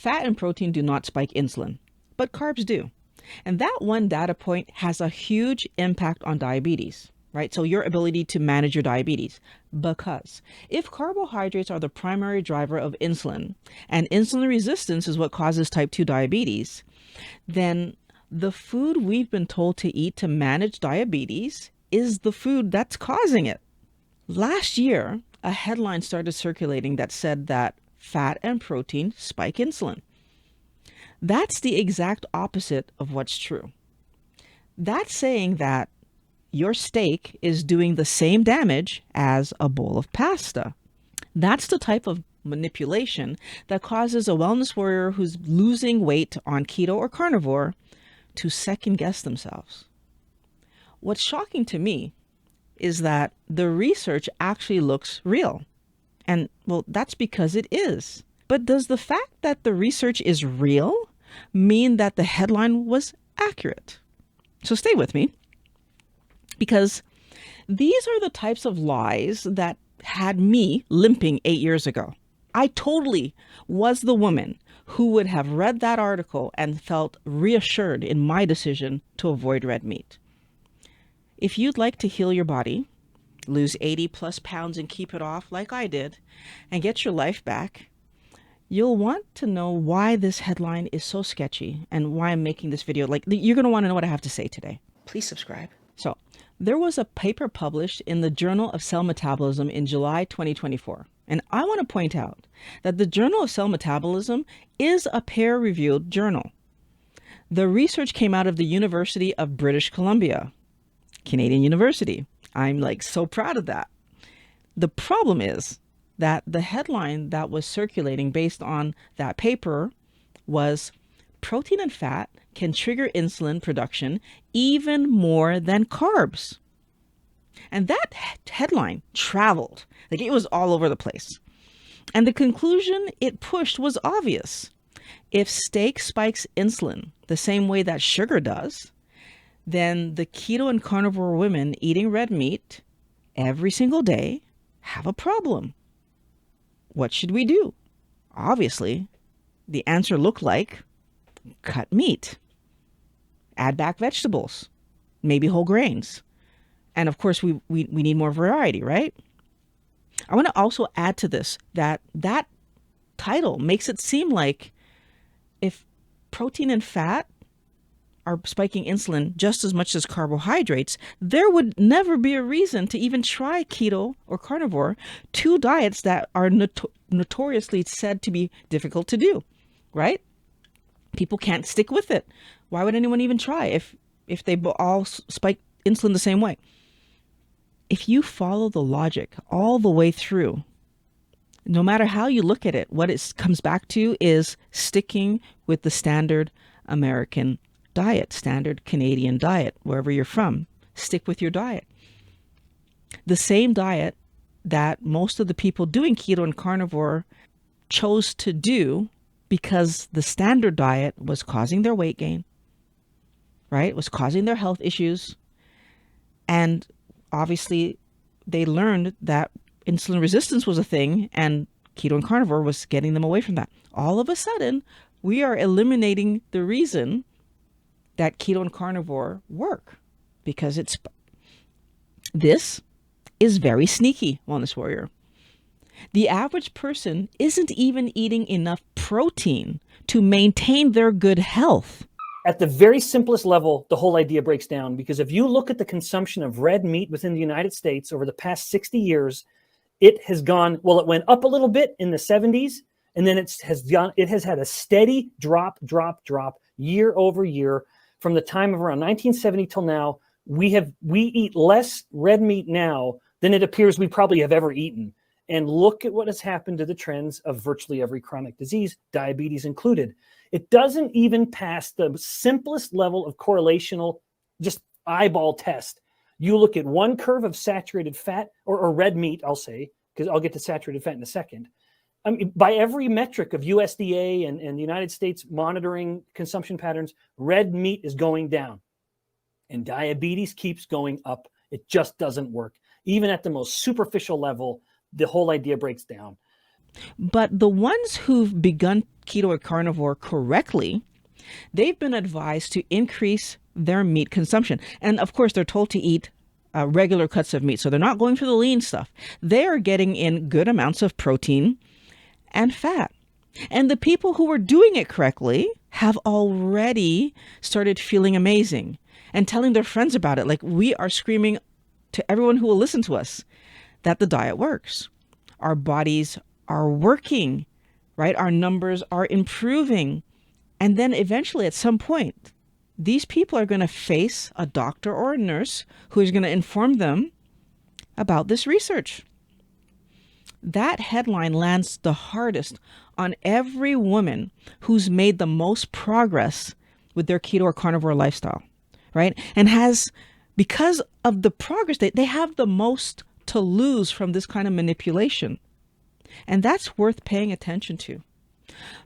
fat and protein do not spike insulin, but carbs do. And that one data point has a huge impact on diabetes, right? So your ability to manage your diabetes. Because if carbohydrates are the primary driver of insulin, and insulin resistance is what causes type 2 diabetes, then the food we've been told to eat to manage diabetes is the food that's causing it. Last year, a headline started circulating that said that fat and protein spike insulin. That's the exact opposite of what's true. That's saying that your steak is doing the same damage as a bowl of pasta. That's the type of manipulation that causes a wellness warrior who's losing weight on keto or carnivore to second guess themselves. What's shocking to me is that the research actually looks real. And well, that's because it is. But does the fact that the research is real mean that the headline was accurate? So stay with me, because these are the types of lies that had me limping 8 years ago. I totally was the woman who would have read that article and felt reassured in my decision to avoid red meat. If you'd like to heal your body, lose 80 plus pounds and keep it off like I did, and get your life back, you'll want to know why this headline is so sketchy and why I'm making this video. Like, you're going to want to know what I have to say today. Please subscribe. So, there was a paper published in the Journal of Cell Metabolism in July 2024. And I want to point out that the Journal of Cell Metabolism is a peer-reviewed journal. The research came out of the University of British Columbia, Canadian University. I'm like so proud of that. The problem is that the headline that was circulating based on that paper was protein and fat can trigger insulin production even more than carbs. And that headline traveled, like it was all over the place. And the conclusion it pushed was obvious. If steak spikes insulin the same way that sugar does, then the keto and carnivore women eating red meat every single day have a problem. What should we do? Obviously, the answer looked like cut meat, add back vegetables, maybe whole grains. And of course, we need more variety, right? I want to also add to this that title makes it seem like if protein and fat are spiking insulin just as much as carbohydrates, there would never be a reason to even try keto or carnivore, two diets that are notoriously said to be difficult to do, right? People can't stick with it. Why would anyone even try if they all spike insulin the same way? If you follow the logic all the way through, no matter how you look at it, what it comes back to is sticking with the standard American diet, standard Canadian diet, wherever you're from. Stick with your diet. The same diet that most of the people doing keto and carnivore chose to do because the standard diet was causing their weight gain, right? It was causing their health issues. And obviously they learned that insulin resistance was a thing and keto and carnivore was getting them away from that. All of a sudden, we are eliminating the reason that keto and carnivore work, because this is very sneaky, wellness warrior. The average person isn't even eating enough protein to maintain their good health. At the very simplest level, the whole idea breaks down, because if you look at the consumption of red meat within the United States over the past 60 years, it has gone, well, it went up a little bit in the 70s, and then it has had a steady drop year over year. From the time of around 1970 till now, we eat less red meat now than it appears we probably have ever eaten. And look at what has happened to the trends of virtually every chronic disease, diabetes included. It doesn't even pass the simplest level of correlational, just eyeball test. You look at one curve of saturated fat or red meat, I'll say, because I'll get to saturated fat in a second. I mean, by every metric of USDA and the United States monitoring consumption patterns, red meat is going down and diabetes keeps going up. It just doesn't work. Even at the most superficial level, the whole idea breaks down. But the ones who've begun keto or carnivore correctly, they've been advised to increase their meat consumption. And of course, they're told to eat regular cuts of meat. So they're not going for the lean stuff. They are getting in good amounts of protein and fat. And the people who were doing it correctly have already started feeling amazing and telling their friends about it. Like, we are screaming to everyone who will listen to us that the diet works. Our bodies are working, right? Our numbers are improving. And then eventually, at some point, these people are going to face a doctor or a nurse who is going to inform them about this research. That headline lands the hardest on every woman who's made the most progress with their keto or carnivore lifestyle, right? And has, because of the progress, they have the most to lose from this kind of manipulation. And that's worth paying attention to.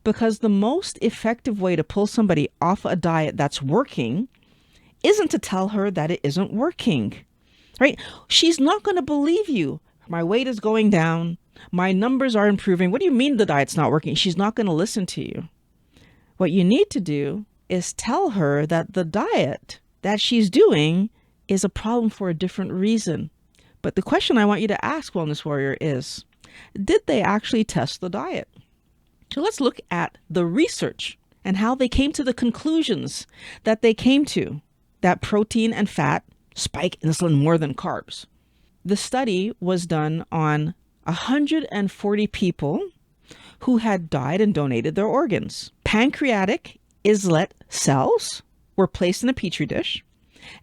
Because the most effective way to pull somebody off a diet that's working isn't to tell her that it isn't working, right? She's not going to believe you. My weight is going down. My numbers are improving. What do you mean the diet's not working? She's not going to listen to you. What you need to do is tell her that the diet that she's doing is a problem for a different reason. But the question I want you to ask, Wellness Warrior, is, did they actually test the diet? So let's look at the research and how they came to the conclusions that they came to, that protein and fat spike insulin more than carbs. The study was done on 140 people who had died and donated their organs. Pancreatic islet cells were placed in a petri dish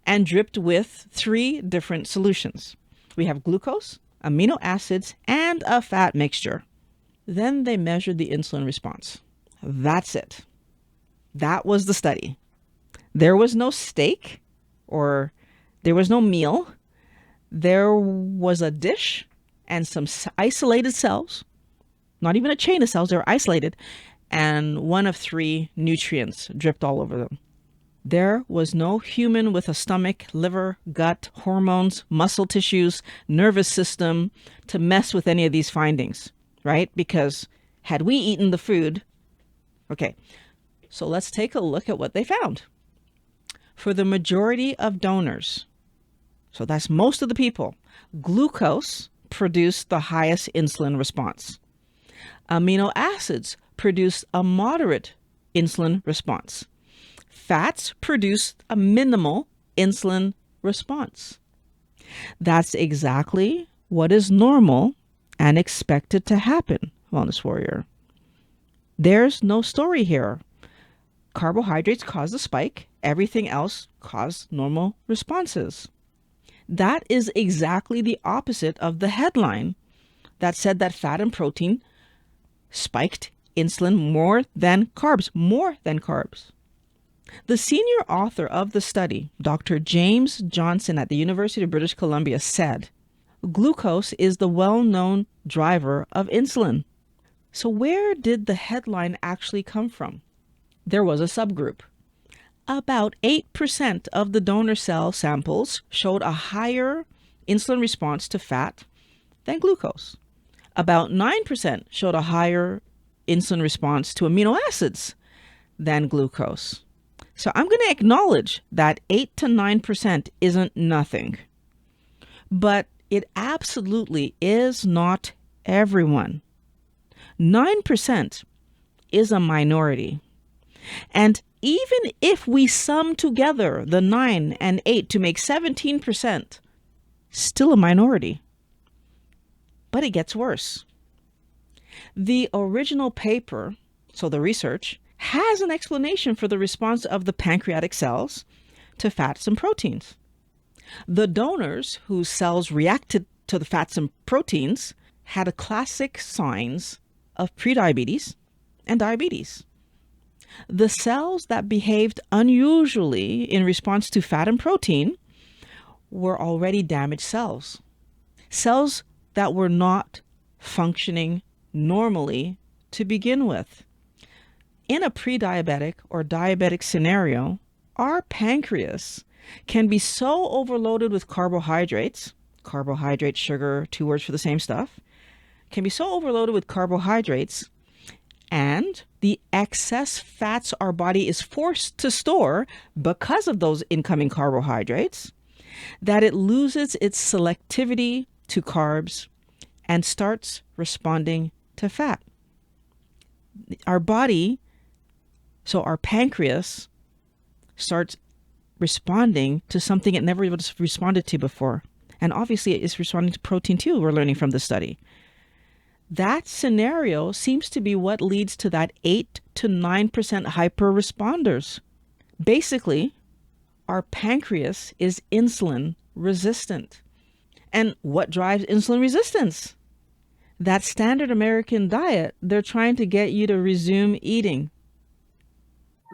and dripped with 3 different solutions. We have glucose, amino acids, and a fat mixture. Then they measured the insulin response. That's it. That was the study. There was no steak, or there was no meal. There was a dish and some isolated cells, not even a chain of cells, they were isolated, and one of 3 nutrients dripped all over them. There was no human with a stomach, liver, gut, hormones, muscle tissues, nervous system to mess with any of these findings, right? Because had we eaten the food, okay, so let's take a look at what they found. For the majority of donors, so that's most of the people, glucose produced the highest insulin response. Amino acids produced a moderate insulin response. Fats produced a minimal insulin response. That's exactly what is normal and expected to happen, Wellness Warrior. There's no story here. Carbohydrates cause the spike. Everything else caused normal responses. That is exactly the opposite of the headline that said that fat and protein spiked insulin more than carbs, The senior author of the study, Dr. James Johnson at the University of British Columbia, said, glucose is the well-known driver of insulin. So where did the headline actually come from? There was a subgroup. About 8% of the donor cell samples showed a higher insulin response to fat than glucose. About 9% showed a higher insulin response to amino acids than glucose. So I'm going to acknowledge that 8 to 9% isn't nothing. But it absolutely is not everyone. 9% is a minority. And even if we sum together the 9 and 8 to make 17%, still a minority. But it gets worse. The original paper, so the research, has an explanation for the response of the pancreatic cells to fats and proteins. The donors whose cells reacted to the fats and proteins had a classic signs of prediabetes and diabetes. The cells that behaved unusually in response to fat and protein were already damaged cells. Cells that were not functioning normally to begin with. In a pre-diabetic or diabetic scenario, our pancreas can be so overloaded with carbohydrates, sugar, 2 words for the same stuff, can be so overloaded with carbohydrates and the excess fats our body is forced to store because of those incoming carbohydrates that it loses its selectivity to carbs and starts responding to fat. Our body, so our pancreas, starts responding to something it never responded to before. And obviously it is responding to protein too, we're learning from the study. That scenario seems to be what leads to that 8 to 9% hyper responders. Basically, our pancreas is insulin resistant. And what drives insulin resistance? That standard American diet they're trying to get you to resume eating.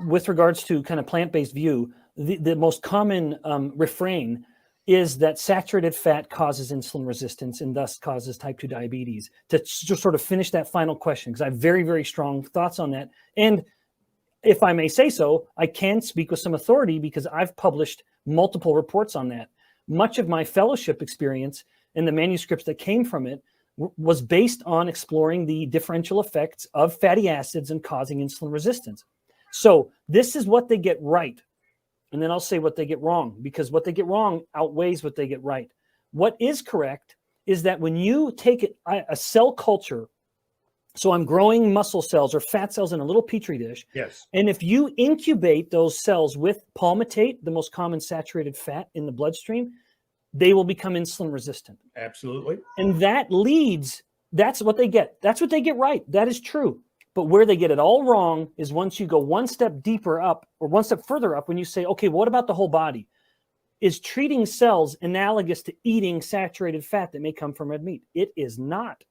With regards to kind of plant-based view, the most common refrain is that saturated fat causes insulin resistance and thus causes type 2 diabetes. To just sort of finish that final question, because I have very, very strong thoughts on that. And if I may say so, I can speak with some authority because I've published multiple reports on that. Much of my fellowship experience and the manuscripts that came from it was based on exploring the differential effects of fatty acids and causing insulin resistance. So this is what they get right. And then I'll say what they get wrong, because what they get wrong outweighs what they get right. What is correct is that when you take a cell culture, so I'm growing muscle cells or fat cells in a little petri dish. Yes. And if you incubate those cells with palmitate, the most common saturated fat in the bloodstream, they will become insulin resistant. Absolutely. And that leads, that's what they get. That's what they get right. That is true. But where they get it all wrong is once you go one step deeper up or one step further up, when you say, okay, what about the whole body? Is treating cells analogous to eating saturated fat that may come from red meat? It is not.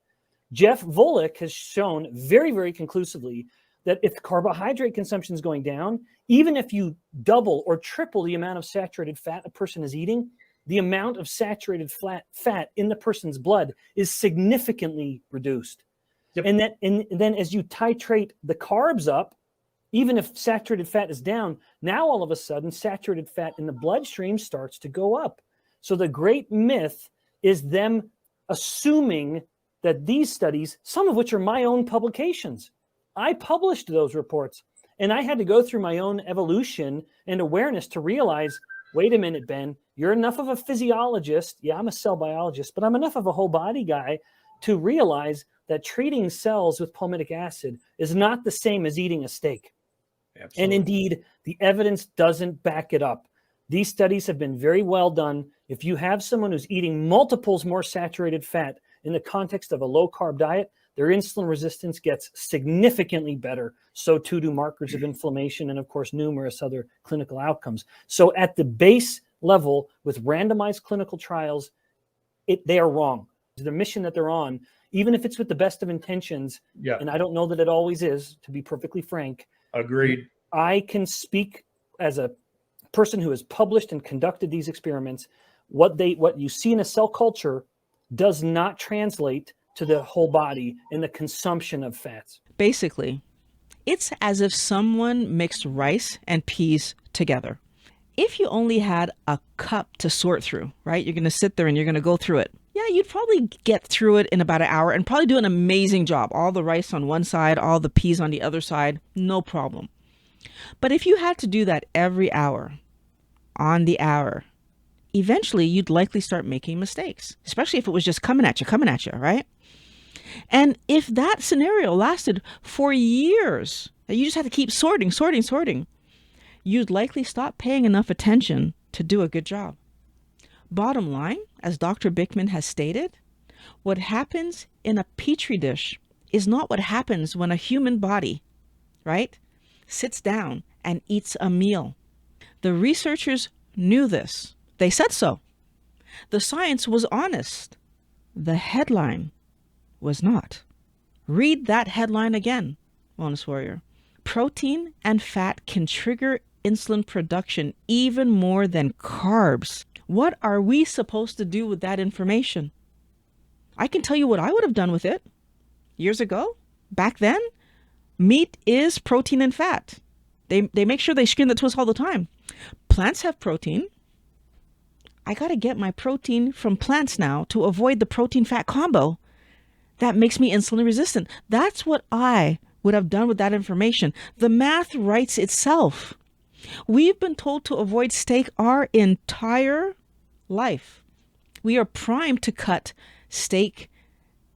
Jeff Volek has shown very, very conclusively that if carbohydrate consumption is going down, even if you double or triple the amount of saturated fat a person is eating, the amount of saturated fat in the person's blood is significantly reduced. Yep. And then as you titrate the carbs up, even if saturated fat is down, now all of a sudden saturated fat in the bloodstream starts to go up. So the great myth is them assuming that these studies, some of which are my own publications, I published those reports, and I had to go through my own evolution and awareness to realize, wait a minute, Ben, you're enough of a physiologist. Yeah, I'm a cell biologist, but I'm enough of a whole body guy to realize that treating cells with palmitic acid is not the same as eating a steak. Absolutely. And indeed, the evidence doesn't back it up. These studies have been very well done. If you have someone who's eating multiples more saturated fat in the context of a low-carb diet, their insulin resistance gets significantly better. So too do markers of inflammation and, of course, numerous other clinical outcomes. So at the base level, with randomized clinical trials, they are wrong. The mission that they're on, even if it's with the best of intentions, and I don't know that it always is, to be perfectly frank. Agreed. I can speak as a person who has published and conducted these experiments. What you see in a cell culture does not translate to the whole body in the consumption of fats. Basically, it's as if someone mixed rice and peas together. If you only had a cup to sort through, right? You're going to sit there and you're going to go through it. Yeah, you'd probably get through it in about an hour and probably do an amazing job. All the rice on one side, all the peas on the other side, no problem. But if you had to do that every hour, on the hour, eventually you'd likely start making mistakes, especially if it was just coming at you, right? And if that scenario lasted for years, you just had to keep sorting, you'd likely stop paying enough attention to do a good job. Bottom line, as Dr. Bickman has stated, what happens in a petri dish is not what happens when a human body, right, sits down and eats a meal. The researchers knew this. They said so. The science was honest. The headline was not. Read that headline again, Wellness Warrior. Protein and fat can trigger insulin production even more than carbs. What are we supposed to do with that information? I can tell you what I would have done with it. Years ago, back then, meat is protein and fat. They make sure they screen that to us all the time. Plants have protein. I got to get my protein from plants now to avoid the protein-fat combo that makes me insulin resistant. That's what I would have done with that information. The math writes itself. We've been told to avoid steak our entire life. We are primed to cut steak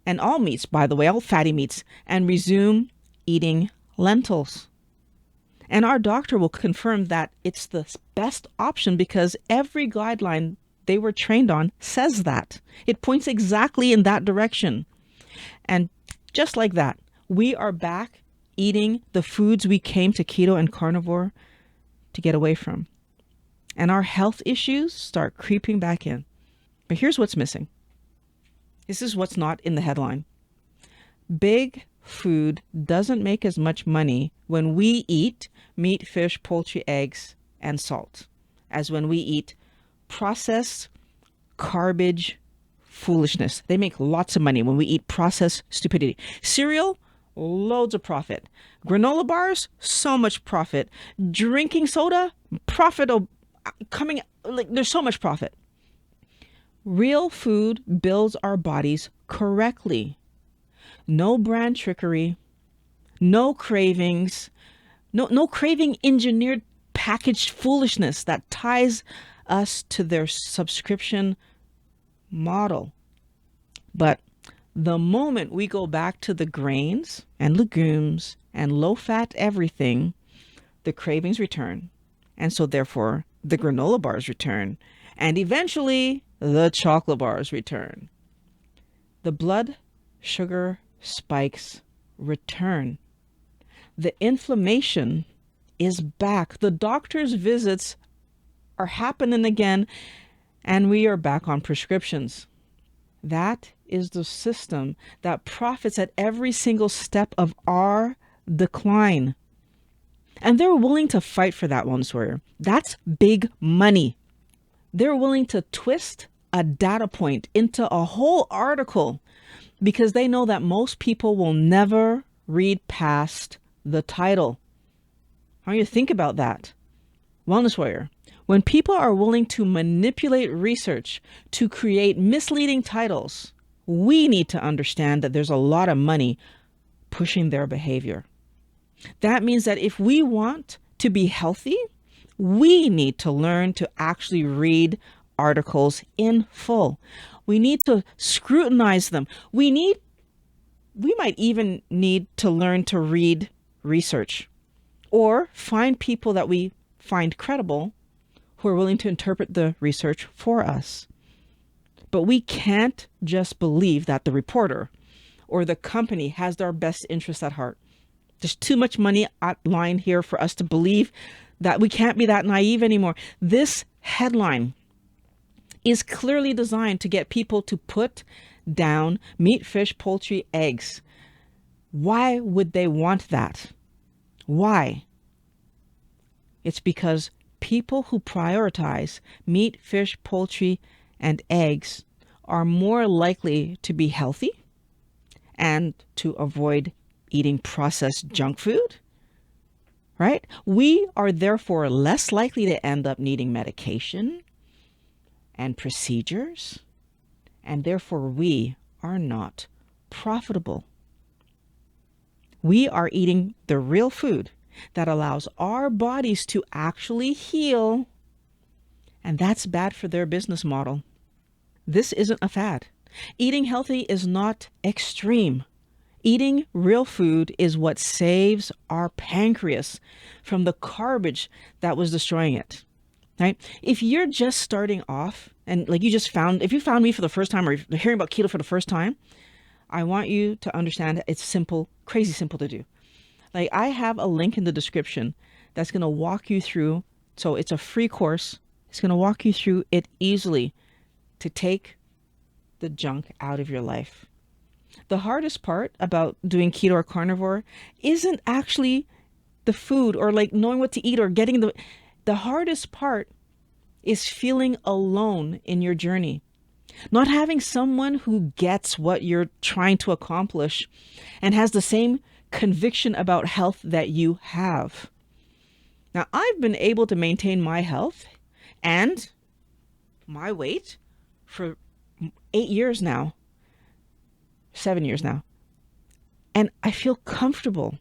and all meats, by the way, all fatty meats, and resume eating lentils. And our doctor will confirm that it's the best option because every guideline they were trained on says that. It points exactly in that direction. And just like that, we are back eating the foods we came to keto and carnivore to get away from. And our health issues start creeping back in. But here's what's missing. This is what's not in the headline. Big food doesn't make as much money when we eat meat, fish, poultry, eggs, and salt as when we eat processed garbage foolishness. They make lots of money when we eat processed stupidity. Cereal, loads of profit. Granola bars, so much profit. Drinking soda, profit coming, like there's so much profit. Real food builds our bodies correctly. No brand trickery, no cravings, no craving engineered packaged foolishness that ties us to their subscription model. But the moment we go back to the grains and legumes and low-fat everything, the cravings return. And so therefore, the granola bars return. And eventually, the chocolate bars return. The blood sugar spikes return. The inflammation is back. The doctor's visits are happening again, and we are back on prescriptions. That is the system that profits at every single step of our decline. And they're willing to fight for that, wellness warrior. That's big money. They're willing to twist a data point into a whole article because they know that most people will never read past the title. How do you think about that? Wellness warrior, when people are willing to manipulate research to create misleading titles, we need to understand that there's a lot of money pushing their behavior. That means that if we want to be healthy, we need to learn to actually read articles in full. We need to scrutinize them. We might even need to learn to read research or find people that we find credible who are willing to interpret the research for us. But we can't just believe that the reporter or the company has our best interests at heart. There's too much money at line here for us to believe that we can't be that naive anymore. This headline is clearly designed to get people to put down meat, fish, poultry, eggs. Why would they want that? Why? It's because people who prioritize meat, fish, poultry, and eggs are more likely to be healthy and to avoid eating processed junk food, right? We are therefore less likely to end up needing medication and procedures, and therefore we are not profitable. We are eating the real food that allows our bodies to actually heal, and that's bad for their business model. This isn't a fad. Eating healthy is not extreme. Eating real food is what saves our pancreas from the garbage that was destroying it, right? If you're just starting off and like if you found me for the first time or you're hearing about keto for the first time, I want you to understand it's simple, crazy simple to do. Like I have a link in the description that's going to walk you through. So it's a free course. It's going to walk you through it easily to take the junk out of your life. The hardest part about doing keto or carnivore isn't actually the food or like knowing what to eat or getting the hardest part is feeling alone in your journey. Not having someone who gets what you're trying to accomplish and has the same conviction about health that you have. Now, I've been able to maintain my health and my weight for 8 years now, 7 years now. And I feel comfortable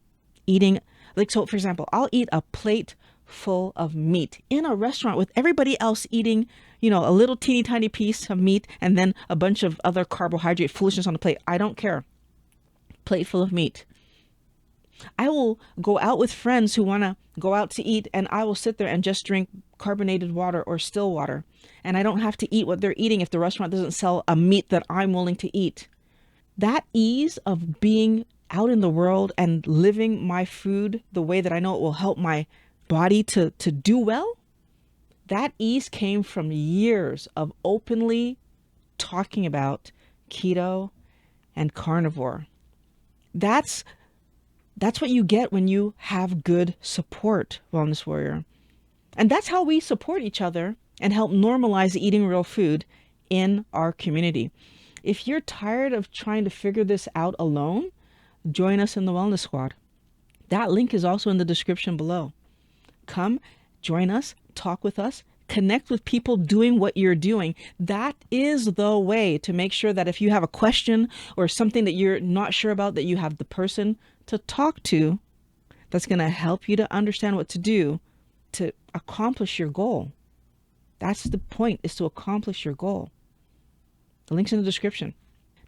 eating, like, so for example, I'll eat a plate full of meat in a restaurant with everybody else eating, a little teeny tiny piece of meat and then a bunch of other carbohydrate foolishness on the plate. I don't care. Plate full of meat. I will go out with friends who want to go out to eat, and I will sit there and just drink carbonated water or still water. And I don't have to eat what they're eating if the restaurant doesn't sell a meat that I'm willing to eat. That ease of being out in the world and living my food the way that I know it will help my body to do well, that ease came from years of openly talking about keto and carnivore. That's what you get when you have good support, Wellness Warrior. And that's how we support each other and help normalize eating real food in our community. If you're tired of trying to figure this out alone, join us in the Wellness Squad. That link is also in the description below. Come, join us, talk with us, connect with people doing what you're doing. That is the way to make sure that if you have a question or something that you're not sure about, that you have the person to talk to that's going to help you to understand what to do to accomplish your goal. That's the point, is to accomplish your goal. The link's in the description.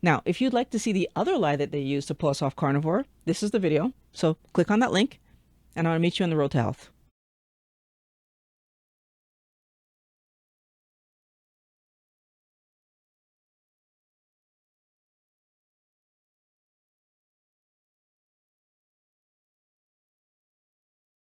Now, if you'd like to see the other lie that they use to pull us off carnivore, this is the video. So click on that link and I'll meet you on the road to health.